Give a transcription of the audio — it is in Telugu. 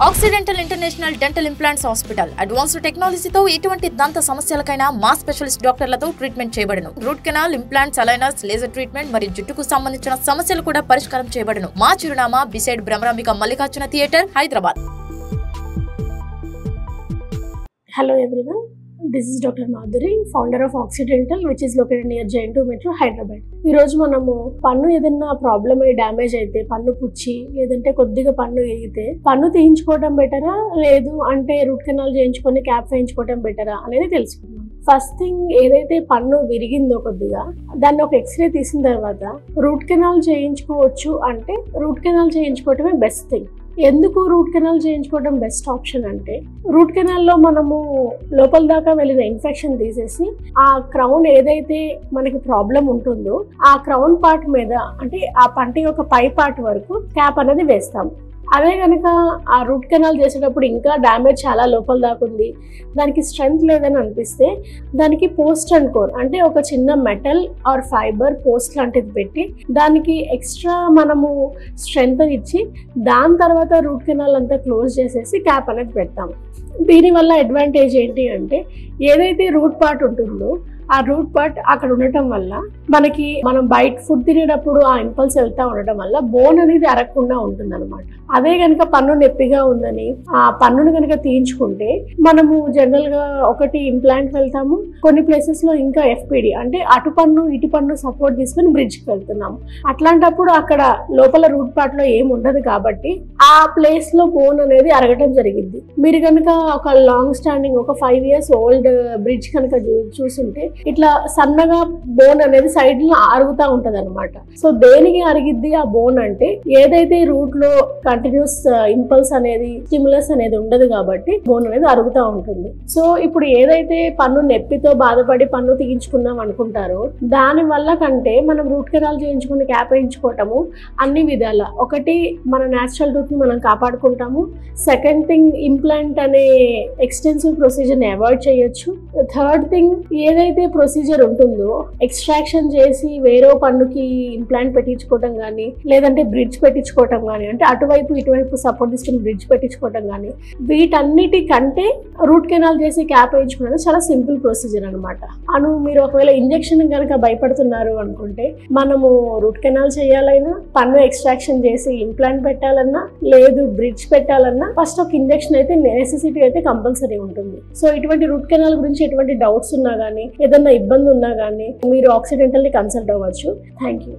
Accidental international dental implants hospital advanced టెక్నాలజీతో ఎటువంటి దంత సమస్యలకైనా మా స్పెషలిస్ట్ డాక్టర్లతో ట్రీట్మెంట్ చేయబడును. Root canal, implants, aligners, laser treatment మరియు జుట్టుకు సంబంధించిన సమస్యలు కూడా పరిష్కారం చేయబడును. మా చిరునామా beside Bhramarambika Mallikarjuna theatre, Hyderabad. Hello everyone, this is Dr. Madhuri, founder of Occidental, which is located near Jain2 Metro, Hyderabad. ఈ రోజు మనము పన్ను ఏదైనా ప్రాబ్లమ్ అయ్యి డ్యామేజ్ అయితే, పన్ను పుచ్చి లేదంటే కొద్దిగా పన్ను ఇరిగితే పన్ను తీయించుకోవడం బెటరా లేదు అంటే రూట్ కెనాల్ చేయించుకొని క్యాప్ వేయించుకోవడం బెటరా అనేది తెలుసుకుందాం. ఫస్ట్ థింగ్, ఏదైతే పన్ను విరిగిందో కొద్దిగా దాన్ని ఒక ఎక్స్రే తీసిన తర్వాత రూట్ కెనాల్ చేయించుకోవచ్చు అంటే రూట్ కెనాల్ చేయించుకోవటమే బెస్ట్ థింగ్. ఎందుకు రూట్ కెనాల్ చేయించుకోవడం బెస్ట్ ఆప్షన్ అంటే, రూట్ కెనాల్లో మనము లోపల దాకా వెళ్ళిన ఇన్ఫెక్షన్ తీసేసి ఆ క్రౌన్ ఏదైతే మనకి ప్రాబ్లం ఉంటుందో ఆ క్రౌన్ పార్ట్ మీద అంటే ఆ పంటి యొక్క పై పార్ట్ వరకు క్యాప్ అనేది వేస్తాం. అదే కనుక ఆ రూట్ కెనాల్ చేసేటప్పుడు ఇంకా డ్యామేజ్ చాలా లోపల దాకా ఉంది, దానికి స్ట్రెంగ్త్ లేదని అనిపిస్తే దానికి పోస్ట్ అండ్ కోర్ అంటే ఒక చిన్న మెటల్ ఆర్ ఫైబర్ పోస్ట్ లాంటిది పెట్టి దానికి ఎక్స్ట్రా మనము స్ట్రెంగ్త్ ఇచ్చి దాని తర్వాత రూట్ కెనాల్ అంతా క్లోజ్ చేసేసి క్యాప్ అనేది పెడతాము. దీనివల్ల అడ్వాంటేజ్ ఏంటి అంటే, ఏదైతే రూట్ పార్ట్ ఉంటుందో ఆ రూట్ పార్ట్ అక్కడ ఉండటం వల్ల మనకి మనం బయట ఫుడ్ తినేటప్పుడు ఆ ఇంపల్స్ వెళ్తా ఉండటం వల్ల బోన్ అనేది అరగకుండా ఉంటుంది అనమాట. అదే కనుక పన్ను నొప్పిగా ఉందని ఆ పన్నును కనుక తీయించుకుంటే మనము జనరల్ గా ఒకటి ఇంప్లాంట్ వెళ్తాము, కొన్ని ప్లేసెస్ లో ఇంకా ఎఫ్పిడి అంటే అటు పన్ను ఇటు పన్ను సపోర్ట్ తీసుకుని బ్రిడ్జ్కి వెళ్తున్నాము. అట్లాంటప్పుడు అక్కడ లోపల రూట్ పార్ట్ లో ఏమి ఉండదు కాబట్టి ఆ ప్లేస్ లో బోన్ అనేది అరగటం జరిగింది. మీరు కనుక ఒక లాంగ్ స్టాండింగ్ ఒక 5 years ఓల్డ్ బ్రిడ్జ్ కనుక చూసుంటే ఇట్లా సన్నగా బోన్ అనేది సైడ్ లో అరుగుతా ఉంటది అనమాట. సో దేనికి అరిగిద్ది ఆ బోన్ అంటే, ఏదైతే రూట్ లో కంటిన్యూస్ ఇంపల్స్ అనేది స్టిమ్యులస్ అనేది ఉండదు కాబట్టి బోన్ అనేది అరుగుతా ఉంటుంది. సో ఇప్పుడు ఏదైతే పన్ను నొప్పితో బాధపడి పన్ను తీయించుకుందాం అనుకుంటారో దాని వల్ల కంటే మనం రూట్ కెనాల్ చేయించుకుని క్యాప్ వేయించుకోవటము అన్ని విధాల, ఒకటి మన న్యాచురల్ టూత్ ని మనం కాపాడుకుంటాము, సెకండ్ థింగ్ ఇంప్లాంట్ అనే ఎక్స్టెన్సివ్ ప్రొసీజర్ ని అవాయిడ్ చేయొచ్చు, థర్డ్ థింగ్ ఏదైతే ప్రొసీజర్ ఉంటుందో ఎక్స్ట్రాక్షన్ చేసి వేరే పన్నుకి ఇంప్లాంట్ పెట్టించుకోవటం కానీ లేదంటే బ్రిడ్జ్ పెట్టించుకోవటం కానీ అంటే అటువైపు ఇటువైపు సపోర్ట్ తీసుకుని బ్రిడ్జ్ పెట్టించుకోవటం కానీ వీటన్నిటికంటే రూట్ కెనాల్ చేసి క్యాప్ వేయించుకోవడం చాలా సింపుల్ ప్రొసీజర్ అనమాట. మీరు ఒకవేళ ఇంజెక్షన్ కనుక భయపడుతున్నారు అనుకుంటే, మనము రూట్ కెనాల్ చేయాలైనా పన్ను ఎక్స్ట్రాక్షన్ చేసి ఇంప్లాంట్ పెట్టాలన్నా లేదు బ్రిడ్జ్ పెట్టాలన్నా ఫస్ట్ ఒక ఇంజెక్షన్ అయితే నెసెసిటీ అయితే కంపల్సరీ ఉంటుంది. సో ఇటువంటి రూట్ కెనాల్ గురించి ఎటువంటి డౌట్స్ ఉన్నా కానీ ఏదన్నా ఇబ్బంది ఉన్నా కానీ మీరు ఆక్సిడెంటల్ ని కన్సల్ట్ అవ్వచ్చు. Thank you.